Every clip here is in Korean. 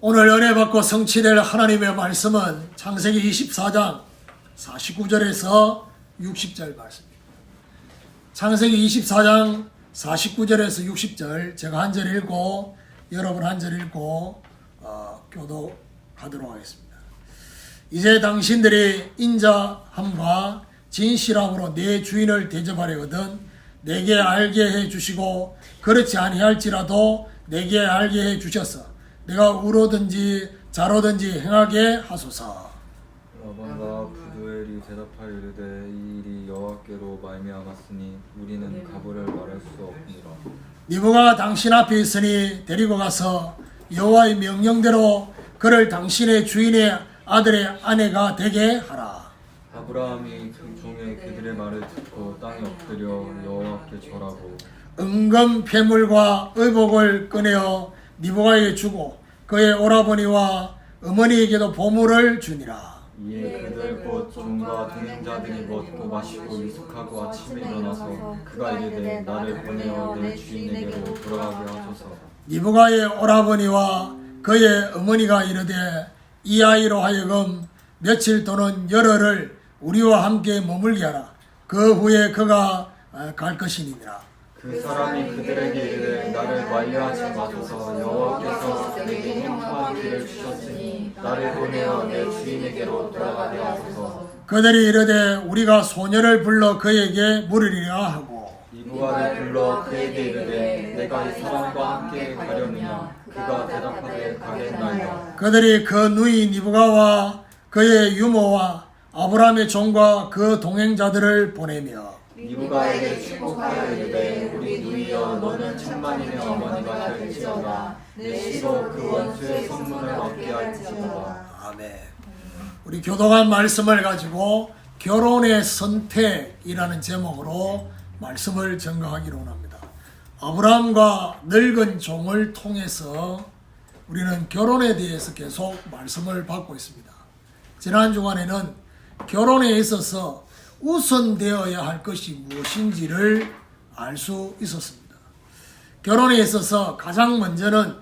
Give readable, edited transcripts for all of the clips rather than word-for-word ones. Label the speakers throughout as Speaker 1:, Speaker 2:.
Speaker 1: 오늘 은혜 받고 성취될 하나님의 말씀은 창세기 24장 49절에서 60절 말씀입니다. 창세기 24장 49절에서 60절 제가 한 절 읽고 여러분 한 절 읽고 교독하도록 하겠습니다. 이제 당신들이 인자함과 진실함으로 내 주인을 대접하려거든 내게 알게 해 주시고 그렇지 아니할지라도 내게 알게 해 주셔서 내가 우로든지 자로든지 행하게 하소서.
Speaker 2: 라반과 부두엘이 대답하여 이르되 이 일이 여호와께로 말미암았으니 우리는 가부를 말할 수 없니라.
Speaker 1: 니브가 당신 앞에 있으니 데리고 가서 여호와의 명령대로 그를 당신의 주인의 아들의 아내가 되게 하라.
Speaker 2: 아브라함이 그 종의 그들의 말을 듣고 땅에 엎드려 여호와께 절하고
Speaker 1: 은금 폐물과 의복을 꺼내어 니브가에게 주고 그의 오라버니와 어머니에게도 보물을 주니라.
Speaker 2: 이에 그들 곧 종과 동행자들이 먹고 마시고 유숙하고 아침에 일어나서 그가 이르되 나를 보내어 내 주인에게로 돌아가게 하소서.
Speaker 1: 니브가의 오라버니와 그의 어머니가 이르되 이 아이로 하여금 며칠 또는 열흘을 우리와 함께 머물게 하라. 그 후에 그가 갈 것이니라.
Speaker 2: 그 사람이 그들에게 이르되 나를 만류하지 마소서. 여호와께서 내게 형통한 길을 주셨으니 나를 보내어 내 주인에게로 돌아가게 하소서.
Speaker 1: 그들이 이르되 우리가 소녀를 불러 그에게 물으리라 하고
Speaker 2: 니브가를 불러 그에게 이르되 내가 이 사람과 함께 가려느냐. 그가 대답하되 가겠나이다.
Speaker 1: 그들이 그 누이 니브가와 그의 유모와 아브라함의 종과 그 동행자들을 보내며
Speaker 2: 니브가에게 축복하여 이르되 우리 누이여 너는 천만인의 어머니가 될지어다. 내 시로 그 원수의 성문을 얻게 할지어다.
Speaker 1: 아멘. 우리 교독한 말씀을 가지고 결혼의 선택이라는 제목으로 말씀을 전가하기로 합니다. 아브라함과 늙은 종을 통해서 우리는 결혼에 대해서 계속 말씀을 받고 있습니다. 지난 주간에는 결혼에 있어서 우선되어야 할 것이 무엇인지를 알 수 있었습니다. 결혼에 있어서 가장 먼저는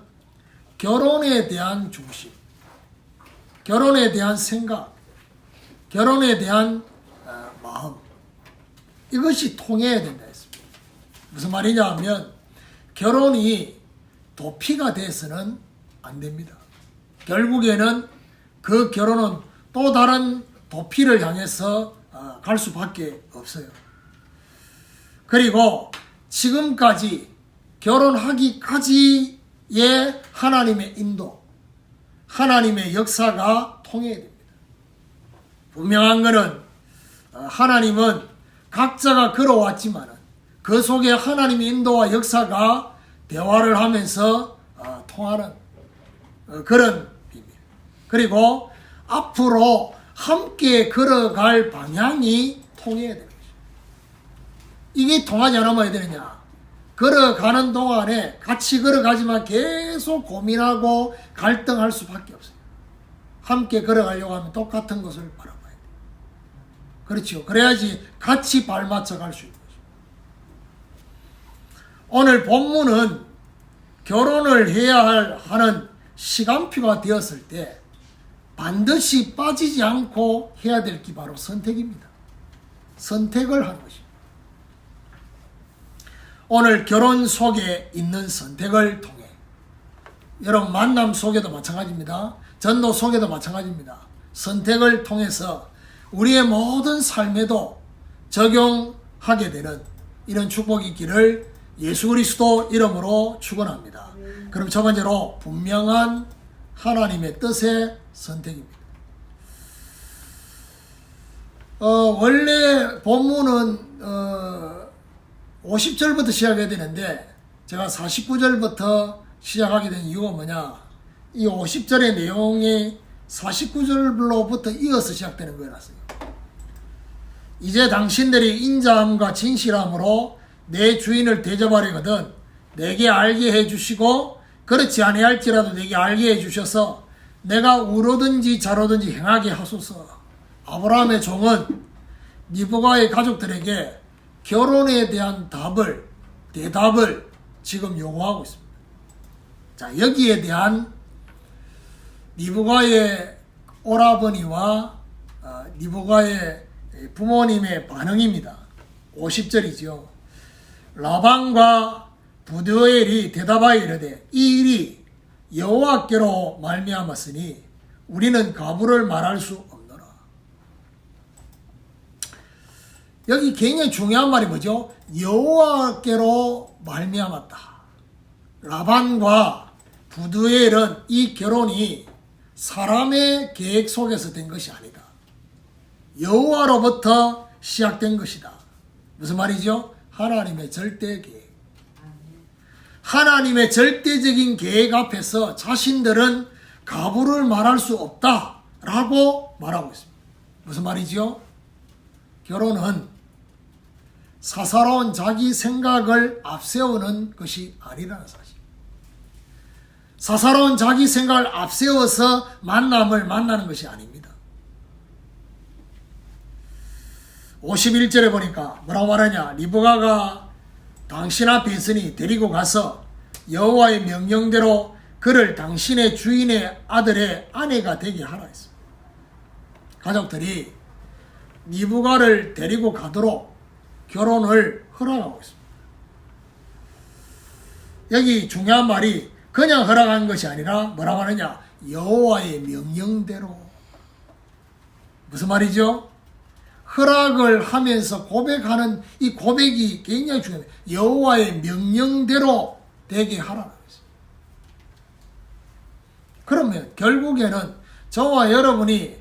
Speaker 1: 결혼에 대한 중심, 결혼에 대한 생각, 결혼에 대한 마음, 이것이 통해야 된다 했습니다. 무슨 말이냐 하면 결혼이 도피가 돼서는 안 됩니다. 결국에는 그 결혼은 또 다른 도피를 향해서 갈 수밖에 없어요. 그리고 지금까지 결혼하기까지의 하나님의 인도, 하나님의 역사가 통해야 됩니다. 분명한 것은 하나님은 각자가 걸어왔지만 그 속에 하나님의 인도와 역사가 대화를 하면서 통하는 그런 비밀. 그리고 앞으로 함께 걸어갈 방향이 통해야 되는 것이죠. 이게 통하지 않으면 어떻게 되느냐? 걸어가는 동안에 같이 걸어가지만 계속 고민하고 갈등할 수밖에 없어요. 함께 걸어가려고 하면 똑같은 것을 바라봐야 돼요. 그렇죠. 그래야지 같이 발맞춰 갈 수 있는 거죠. 오늘 본문은 결혼을 해야 하는 시간표가 되었을 때 반드시 빠지지 않고 해야 될 게 바로 선택입니다. 선택을 하는 것입니다. 오늘 결혼 속에 있는 선택을 통해 여러분 만남 속에도 마찬가지입니다. 전도 속에도 마찬가지입니다. 선택을 통해서 우리의 모든 삶에도 적용하게 되는 이런 축복이 있기를 예수 그리스도 이름으로 축원합니다. 그럼 첫 번째로 분명한 하나님의 뜻의 선택입니다. 원래 본문은 50절부터 시작해야 되는데 제가 49절부터 시작하게 된 이유가 뭐냐, 이 50절의 내용이 49절로부터 이어서 시작되는 거라서요. 이제 당신들이 인자함과 진실함으로 내 주인을 대접하려거든 내게 알게 해주시고 그렇지 아니할지라도 내게 알게 해주셔서 내가 우로든지 자로든지 행하게 하소서. 아브라함의 종은 니브가의 가족들에게 결혼에 대한 대답을 지금 요구하고 있습니다. 자, 여기에 대한 리브가의 오라버니와 리브가의 부모님의 반응입니다. 50절이죠. 라반과 부두엘이 대답하여 이르되 이 일이 여호와께로 말미암았으니 우리는 가부를 말할 수 없노라. 여기 굉장히 중요한 말이 뭐죠? 여호와께로 말미암았다. 라반과 부두엘은 이 결혼이 사람의 계획 속에서 된 것이 아니다. 여호와로부터 시작된 것이다. 무슨 말이죠? 하나님의 절대 계획. 하나님의 절대적인 계획 앞에서 자신들은 가부를 말할 수 없다라고 말하고 있습니다. 무슨 말이죠? 결혼은 사사로운 자기 생각을 앞세우는 것이 아니라는 사실. 사사로운 자기 생각을 앞세워서 만남을 만나는 것이 아닙니다. 51절에 보니까 뭐라고 말하냐? 리브가가 당신 앞에 있으니 데리고 가서 여호와의 명령대로 그를 당신의 주인의 아들의 아내가 되게 하라 했습니다. 가족들이 리브가를 데리고 가도록 결혼을 허락하고 있습니다. 여기 중요한 말이 그냥 허락한 것이 아니라 뭐라고 하느냐? 여호와의 명령대로. 무슨 말이죠? 허락을 하면서 고백하는 이 고백이 굉장히 중요해요. 여호와의 명령대로 되게 하라는 것입니다. 그러면 결국에는 저와 여러분이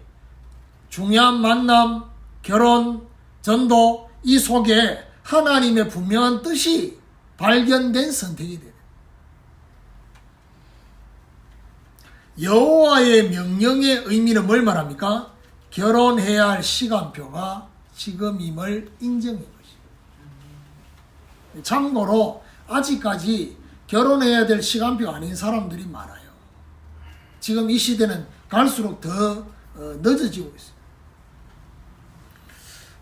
Speaker 1: 중요한 만남, 결혼, 전도 이 속에 하나님의 분명한 뜻이 발견된 선택이 돼요. 여호와의 명령의 의미는 뭘 말합니까? 결혼해야 할 시간표가 지금임을 인정한 것입니다. 참고로 아직까지 결혼해야 될 시간표가 아닌 사람들이 많아요. 지금 이 시대는 갈수록 더 늦어지고 있어요.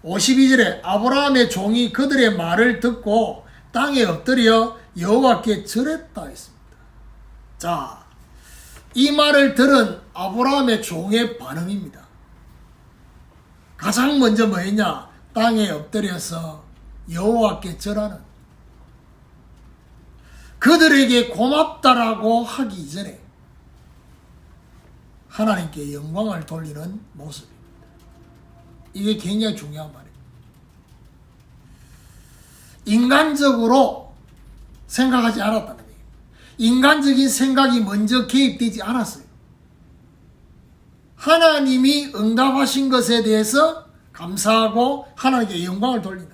Speaker 1: 52절에 아브라함의 종이 그들의 말을 듣고 땅에 엎드려 여호와께 절했다 했습니다. 자, 이 말을 들은 아브라함의 종의 반응입니다. 가장 먼저 뭐 했냐? 땅에 엎드려서 여호와께 절하는. 그들에게 고맙다라고 하기 이전에 하나님께 영광을 돌리는 모습입니다. 이게 굉장히 중요한 말이에요. 인간적으로 생각하지 않았다는 거예요. 인간적인 생각이 먼저 개입되지 않았어요. 하나님이 응답하신 것에 대해서 감사하고 하나님께 영광을 돌리는.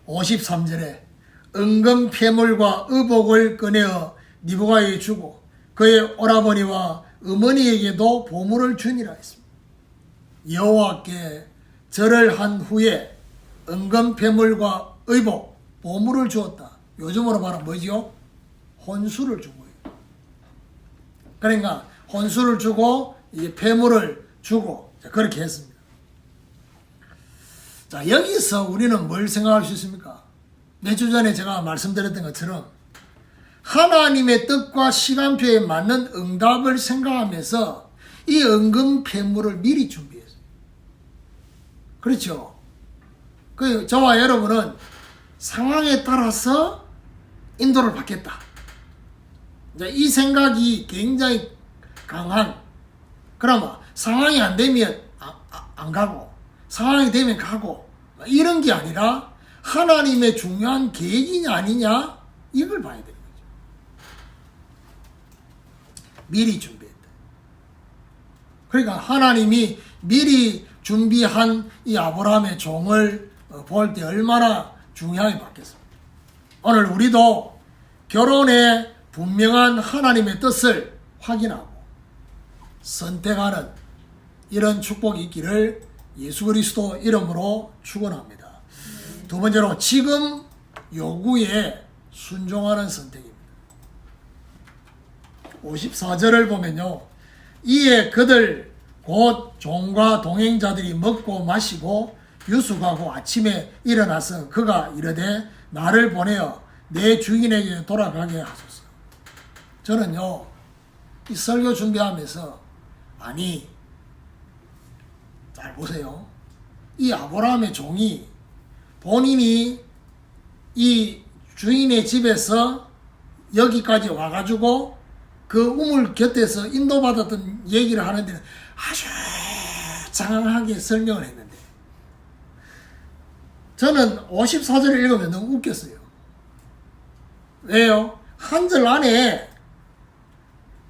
Speaker 1: 53절에 은금 폐물과 의복을 꺼내어 리브가에게 주고 그의 오라버니와 어머니에게도 보물을 주니라 했습니다. 여호와께 절을 한 후에 은금 폐물과 의복, 보물을 주었다. 요즘으로 말하면 뭐지요? 혼수를 준 거예요. 그러니까 혼수를 주고 이제 폐물을 주고 그렇게 했습니다. 자, 여기서 우리는 뭘 생각할 수 있습니까? 몇 주 전에 제가 말씀드렸던 것처럼 하나님의 뜻과 시간표에 맞는 응답을 생각하면서 이 은금 폐물을 미리 준비했어요. 그렇죠? 그 저와 여러분은 상황에 따라서 인도를 받겠다. 이 생각이 굉장히 강한. 그러면 상황이 안 되면 안 가고 상황이 되면 가고 이런 게 아니라 하나님의 중요한 계획이냐 아니냐 이걸 봐야 되는 거죠. 미리 준비했다. 그러니까 하나님이 미리 준비한 이 아브라함의 종을 볼 때 얼마나 중요하게 봤겠습니까? 오늘 우리도 결혼에 분명한 하나님의 뜻을 확인하고 선택하는 이런 축복이 있기를 예수 그리스도 이름으로 축원합니다. 두 번째로 지금 요구에 순종하는 선택입니다. 54절을 보면요. 이에 그들 곧 종과 동행자들이 먹고 마시고 유숙하고 아침에 일어나서 그가 이르되 나를 보내어 내 주인에게 돌아가게 하소서. 저는요, 이 설교 준비하면서, 아니, 잘 보세요. 이 아브라함의 종이 본인이 이 주인의 집에서 여기까지 와가지고 그 우물 곁에서 인도받았던 얘기를 하는데 아주 장황하게 설명을 했는데, 저는 54절을 읽으면 너무 웃겼어요. 왜요? 한 절 안에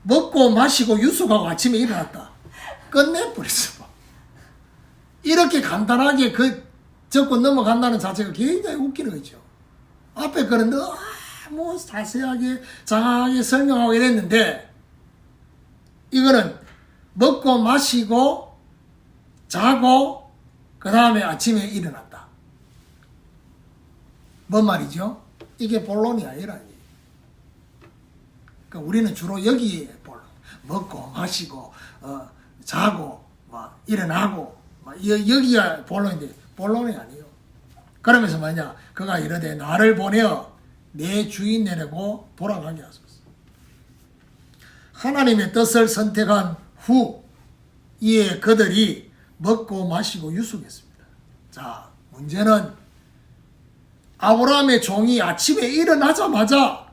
Speaker 1: 먹고 마시고 유숙하고 아침에 일어났다. 끝내버렸어. 이렇게 간단하게 적고 넘어간다는 자체가 굉장히 웃기는 거죠. 앞에 거는 너무 자세하게 장황하게 설명하고 이랬는데, 이거는 먹고 마시고 자고 그 다음에 아침에 일어났다. 뭔 말이죠? 이게 본론이 아니라. 그러니까 우리는 주로 여기에 본론. 먹고 마시고 자고 막 일어나고 막 여기가 본론인데 본론이 아니에요. 그러면서 뭐냐, 그가 이르되 나를 보내어 내 주인 내려고 돌아가게 하소서. 하나님의 뜻을 선택한 후 이에 그들이 먹고 마시고 유숙했습니다. 자, 문제는 아브라함의 종이 아침에 일어나자마자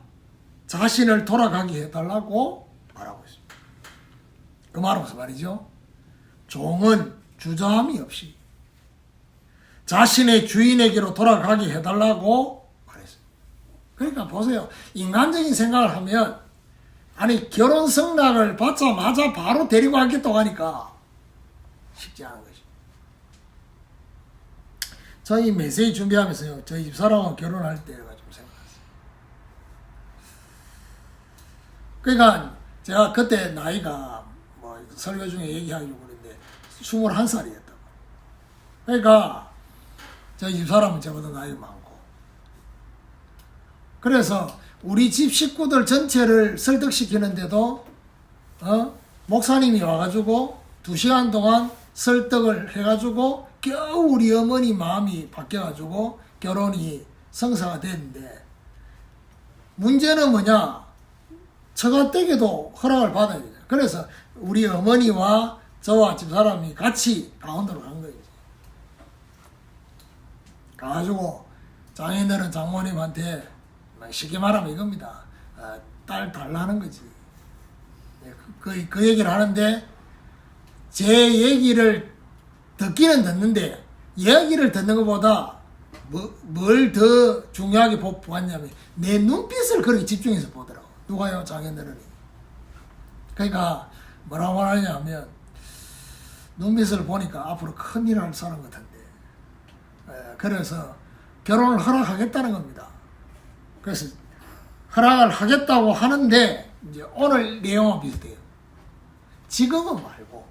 Speaker 1: 자신을 돌아가게 해달라고 말하고 있습니다. 그 말은 무슨 말이죠? 종은 주저함이 없이 자신의 주인에게로 돌아가게 해달라고 말했습니다. 그러니까 보세요. 인간적인 생각을 하면, 아니, 결혼 승낙을 받자마자 바로 데리고 가겠다고 하니까 쉽지 않은 거죠. 저희 메시지 준비하면서요, 저희 집사람하고 결혼할 때가 좀 생각났어요. 그러니까 제가 그때 나이가 뭐 설교 중에 얘기하려고 그랬는데 21살이었다고. 그러니까 저희 집사람은 저보다 나이가 많고, 그래서 우리 집 식구들 전체를 설득시키는데도 목사님이 와가지고 2시간 동안 설득을 해가지고 겨우 우리 어머니 마음이 바뀌어가지고 결혼이 성사가 됐는데, 문제는 뭐냐, 처가댁에도 허락을 받아야 돼요. 그래서 우리 어머니와 저와 집사람이 같이 강원도로 간 거예요. 가가지고 장인들은 장모님한테 쉽게 말하면 이겁니다. 딸 달라는 거지. 그 얘기를 하는데, 제 얘기를 듣기는 듣는데 얘기를 듣는 것보다 뭘 더 중요하게 보았냐면 내 눈빛을 그렇게 집중해서 보더라고. 누가요? 장인들은. 그러니까 뭐라고 하냐면, 눈빛을 보니까 앞으로 큰일 할 사람 같은데, 그래서 결혼을 허락하겠다는 겁니다. 그래서 허락을 하겠다고 하는데, 이제 오늘 내용은 비슷해요. 지금은 말고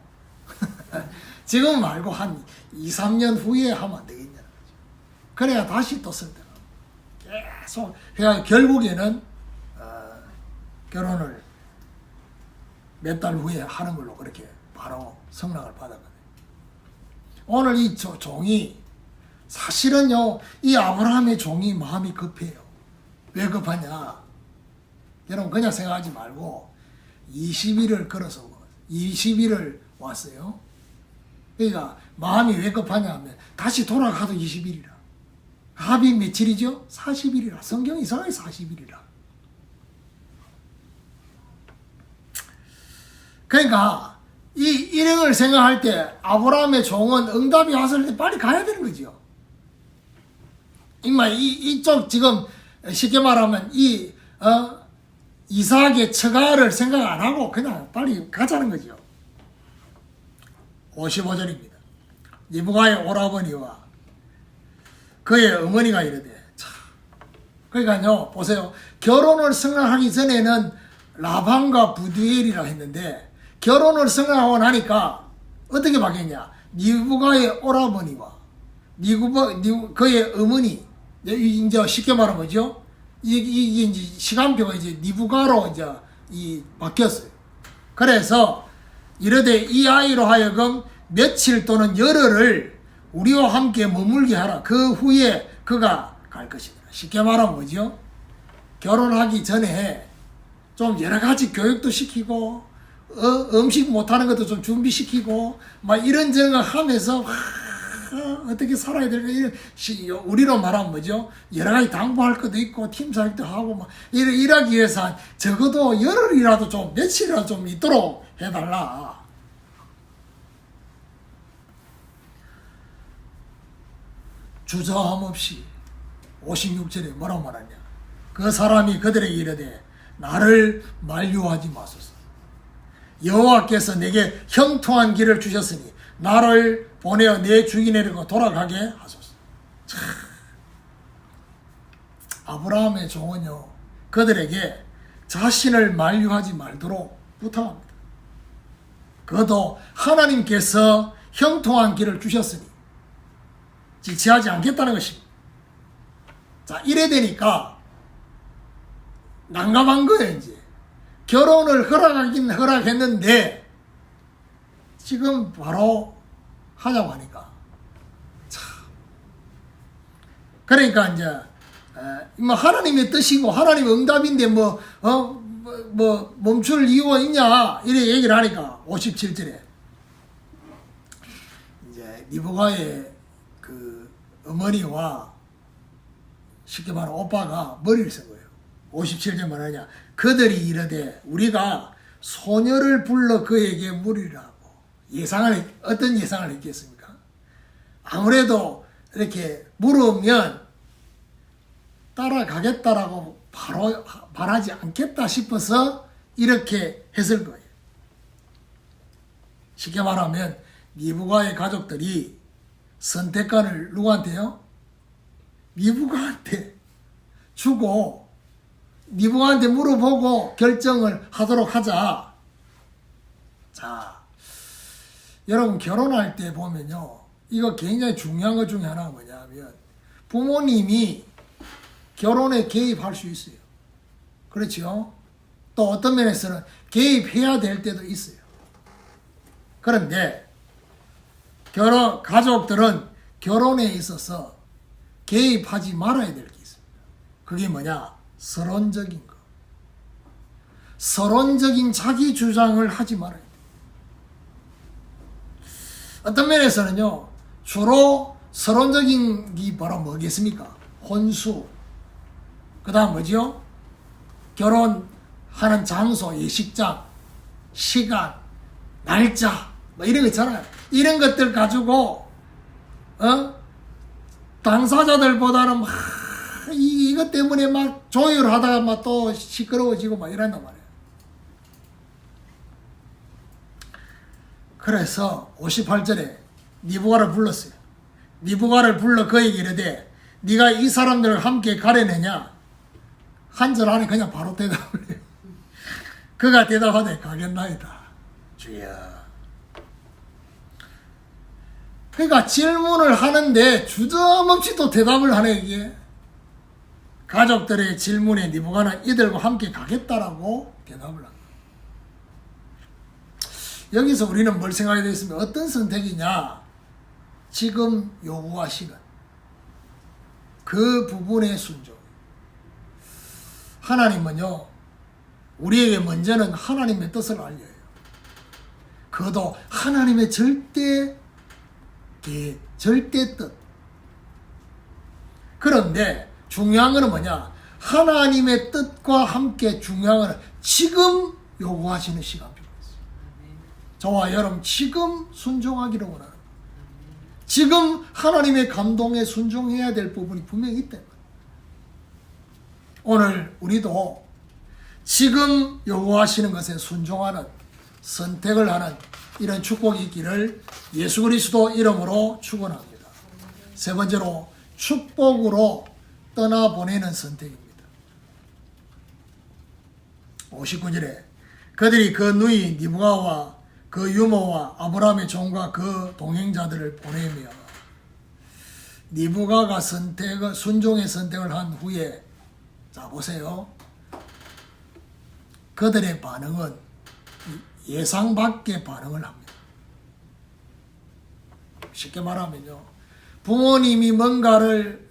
Speaker 1: 지금은 말고 한 2, 3년 후에 하면 안 되겠냐는 거죠. 그래야 다시 또 설득하고 계속 해야 결국에는 결혼을 몇 달 후에 하는 걸로 그렇게 바로 성락을 받았거든요. 오늘 이 종이 사실은요, 이 아브라함의 종이 마음이 급해요. 왜 급하냐? 여러분 그냥 생각하지 말고 20일을 걸어서 20일을 왔어요. 그러니까 마음이 왜 급하냐 하면 다시 돌아가도 20일이라. 합이 며칠이죠? 40일이라. 성경이 이상하게 40일이라. 그러니까 이 일행을 생각할 때 아브라함의 종은 응답이 왔을 때 빨리 가야 되는 거죠. 임마 이쪽 지금 쉽게 말하면 이삭의 처가를 생각 안 하고 그냥 빨리 가자는 거죠. 55절입니다. 리브가의 오라버니와 그의 어머니가 이르되, 그러니까요, 보세요. 결혼을 승낙하기 전에는 라반과 부두엘이라 했는데, 결혼을 승낙하고 나니까 어떻게 바뀌었냐? 리브가의 오라버니와 그의 어머니, 이제 쉽게 말하면 뭐죠? 이게 이제 시간표가 이제 리브가로 이제 바뀌었어요. 그래서 이르되 이 아이로 하여금 며칠 또는 열흘을 우리와 함께 머물게 하라. 그 후에 그가 갈 것이다. 쉽게 말하면 뭐죠? 결혼하기 전에 좀 여러 가지 교육도 시키고 음식 못하는 것도 좀 준비시키고 막 이런저런 하면서 어떻게 살아야 될까 이런 우리로 말하면 뭐죠? 여러 가지 당부할 것도 있고 팀 사역도 하고 막 일하기 위해서 적어도 열흘이라도 좀 며칠이라도 좀 있도록 해달라. 주저함 없이 56절에 뭐라고 말하냐? 그 사람이 그들에게 이르되 나를 만류하지 마소서. 여호와께서 내게 형통한 길을 주셨으니 나를 보내어 내 주인에게로 돌아가게 하소서. 참. 아브라함의 종은요 그들에게 자신을 만류하지 말도록 부탁합니다. 그것도 하나님께서 형통한 길을 주셨으니 지체하지 않겠다는 것입니다. 자, 이래 되니까 난감한 거예요. 이제 결혼을 허락하긴 허락했는데 지금 바로 하자고 하니까 참. 그러니까 이제 뭐 하나님의 뜻이고 하나님의 응답인데 뭐 멈출 이유가 있냐 이래 얘기를 하니까 57절에 이제 리브가의 그 어머니와 쉽게 말하면 오빠가 머리를 쓴 거예요. 57절 말하냐 그들이 이르되 우리가 소녀를 불러 그에게 물으라고 어떤 예상을 했겠습니까? 아무래도 이렇게 물으면 따라가겠다라고 바로 말하지 않겠다 싶어서 이렇게 했을 거예요. 쉽게 말하면 리브가의 가족들이 선택권을 누구한테요? 리브가한테 주고 리브가한테 물어보고 결정을 하도록 하자. 자, 여러분 결혼할 때 보면요 이거 굉장히 중요한 것 중에 하나가 뭐냐면 부모님이 결혼에 개입할 수 있어요. 그렇죠? 또 어떤 면에서는 개입해야 될 때도 있어요. 그런데 가족들은 결혼에 있어서 개입하지 말아야 될 게 있습니다. 그게 뭐냐? 서론적인 거. 서론적인 자기 주장을 하지 말아야 돼요. 어떤 면에서는요, 주로 서론적인 게 바로 뭐겠습니까? 혼수. 그 다음 뭐지요? 결혼하는 장소, 예식장, 시간, 날짜, 뭐 이런 거 있잖아요. 이런 것들 가지고, 당사자들보다는 막, 이것 때문에 막 조율하다가 막 또 시끄러워지고 막 이런단 말이에요. 그래서 58절에 니부가를 불렀어요. 니부가를 불러 그에게 이르되 네가 이 사람들을 함께 가려내냐? 한 절 안에 그냥 바로 대답을 해요. 그가 대답하되 가겠나이다. 주여. 그러니까 질문을 하는데 주저없이 또 대답을 하네 이게. 가족들의 질문에 니부가는 이들과 함께 가겠다라고 대답을 합니다. 여기서 우리는 뭘 생각하게 되겠습니까? 어떤 선택이냐? 지금 요구하시는 그 부분의 순종. 하나님은요, 우리에게 먼저는 하나님의 뜻을 알려요. 그것도 하나님의 절대 뜻. 그런데 중요한 것은 뭐냐? 하나님의 뜻과 함께 중요한 것은 지금 요구하시는 시간 필요가 있어요. 저와 여러분 지금 순종하기를 원하는 거예요. 지금 하나님의 감동에 순종해야 될 부분이 분명히 있다. 오늘 우리도 지금 요구하시는 것에 순종하는 선택을 하는 이런 축복이 있기를 예수 그리스도 이름으로 축원합니다. 세 번째로 축복으로 떠나보내는 선택입니다. 59절에 그들이 그 누이 니브가와 그 유모와 아브라함의 종과 그 동행자들을 보내며 니브가가 순종의 선택을 한 후에 자 보세요. 그들의 반응은 예상 밖의 반응을 합니다. 쉽게 말하면요. 부모님이 뭔가를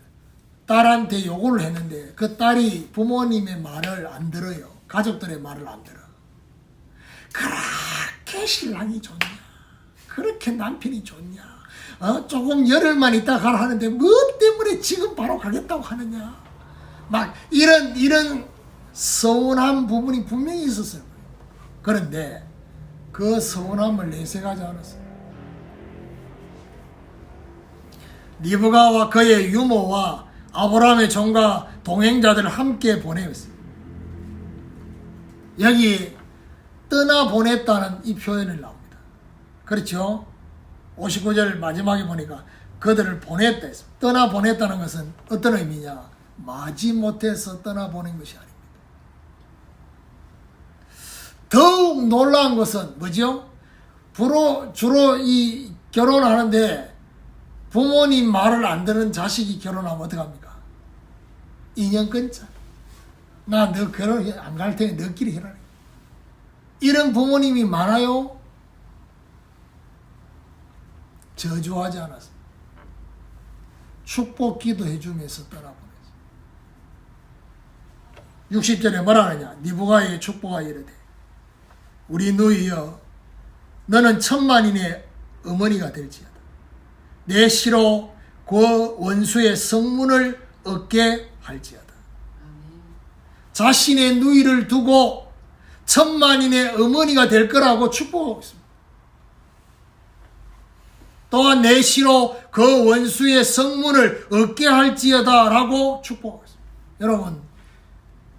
Speaker 1: 딸한테 요구를 했는데 그 딸이 부모님의 말을 안 들어요. 가족들의 말을 안 들어. 그렇게 신랑이 좋냐? 그렇게 남편이 좋냐? 조금 열흘만 있다 가라 하는데 뭐 때문에 지금 바로 가겠다고 하느냐? 막 이런 서운한 부분이 분명히 있었어요. 그런데 그 서운함을 내색하지 않았어요. 리브가와 그의 유모와 아브라함의 종과 동행자들을 함께 보내었어요. 여기 떠나보냈다는 이 표현을 나옵니다. 그렇죠? 59절 마지막에 보니까 그들을 보냈다 했습니다. 떠나보냈다는 것은 어떤 의미냐? 마지못해서 떠나보낸 것이 아닙니다. 더욱 놀라운 것은 뭐죠? 주로 이 결혼하는데 부모님 말을 안 듣는 자식이 결혼하면 어떡합니까? 인연 끊자. 나 너 결혼 안 갈 테니 너끼리 해라. 이런 부모님이 많아요? 저주하지 않았어요. 축복 기도해주면서 떠나보냈어요. 60절에 뭐라 하느냐? 니부가의 축복하 이르되 우리 누이여 너는 천만인의 어머니가 될지어다. 내 시로 그 원수의 성문을 얻게 할지어다. 자신의 누이를 두고 천만인의 어머니가 될 거라고 축복하고 있습니다. 또한 내 시로 그 원수의 성문을 얻게 할지어다 라고 축복하고 있습니다. 여러분,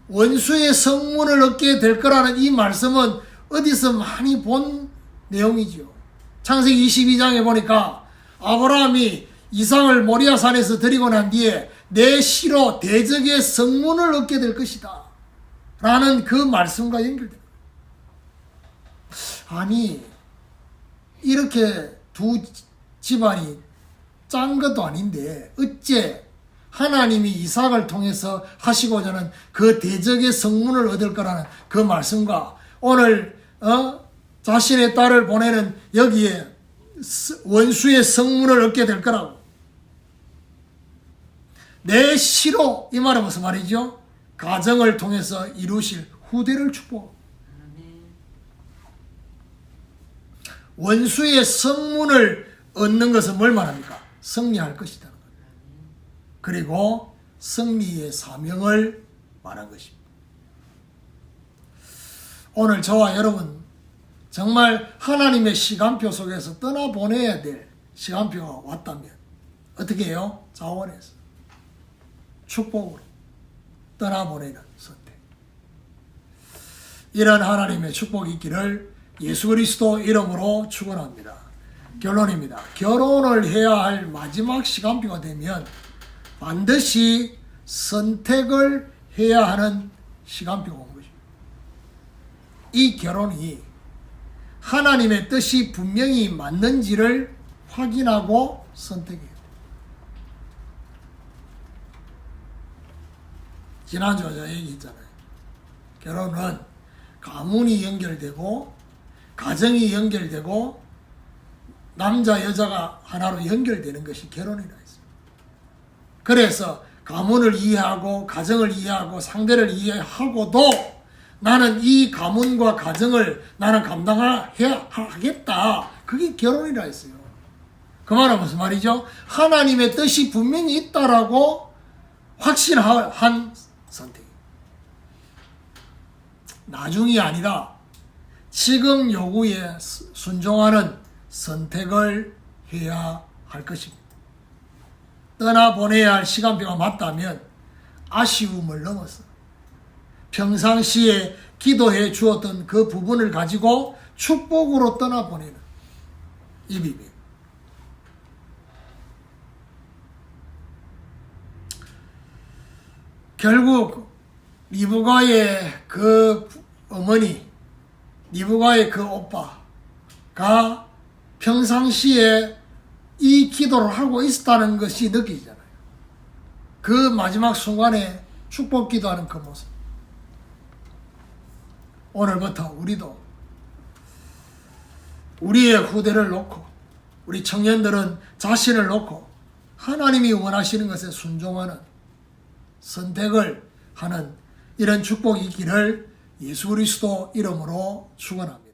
Speaker 1: 원수의 성문을 얻게 될 거라는 이 말씀은 어디서 많이 본 내용이죠. 창세기 22장에 보니까 아브라함이 이삭을 모리아산에서 데리고 난 뒤에 내 시로 대적의 성문을 얻게 될 것이다 라는 그 말씀과 연결됩니다. 아니 이렇게 두 집안이 짠 것도 아닌데 어째 하나님이 이삭을 통해서 하시고자 하는 그 대적의 성문을 얻을 거라는 그 말씀과 오늘 자신의 딸을 보내는 여기에 원수의 성문을 얻게 될 거라고. 내 시로 이 말은 무슨 말이죠? 가정을 통해서 이루실 후대를 축복. 원수의 성문을 얻는 것은 뭘 말합니까? 승리할 것이다. 그리고 승리의 사명을 말한 것입니다. 오늘 저와 여러분 정말 하나님의 시간표 속에서 떠나보내야 될 시간표가 왔다면 어떻게 해요? 자원해서 축복으로 떠나보내는 선택. 이런 하나님의 축복이 있기를 예수 그리스도 이름으로 축원합니다. 결론입니다. 결혼을 해야 할 마지막 시간표가 되면 반드시 선택을 해야 하는 시간표가 온 것입니다. 이 결혼이 하나님의 뜻이 분명히 맞는지를 확인하고 선택해야 돼요. 지난주에 제가 얘기했잖아요. 결혼은 가문이 연결되고 가정이 연결되고 남자 여자가 하나로 연결되는 것이 결혼이라 했습니다. 그래서 가문을 이해하고 가정을 이해하고 상대를 이해하고도 나는 이 가문과 가정을 나는 감당해야 하겠다. 그게 결혼이라 했어요. 그 말은 무슨 말이죠? 하나님의 뜻이 분명히 있다라고 확신한 선택. 나중이 아니라 지금 요구에 순종하는 선택을 해야 할 것입니다. 떠나보내야 할 시간표가 맞다면 아쉬움을 넘어서 평상시에 기도해 주었던 그 부분을 가지고 축복으로 떠나보내는 이 비밀. 결국 리브가의 그 어머니, 리브가의 그 오빠가 평상시에 이 기도를 하고 있었다는 것이 느껴지잖아요. 그 마지막 순간에 축복 기도하는 그 모습. 오늘부터 우리도 우리의 후대를 놓고 우리 청년들은 자신을 놓고 하나님이 원하시는 것에 순종하는 선택을 하는 이런 축복이 있기를 예수 그리스도 이름으로 축원합니다.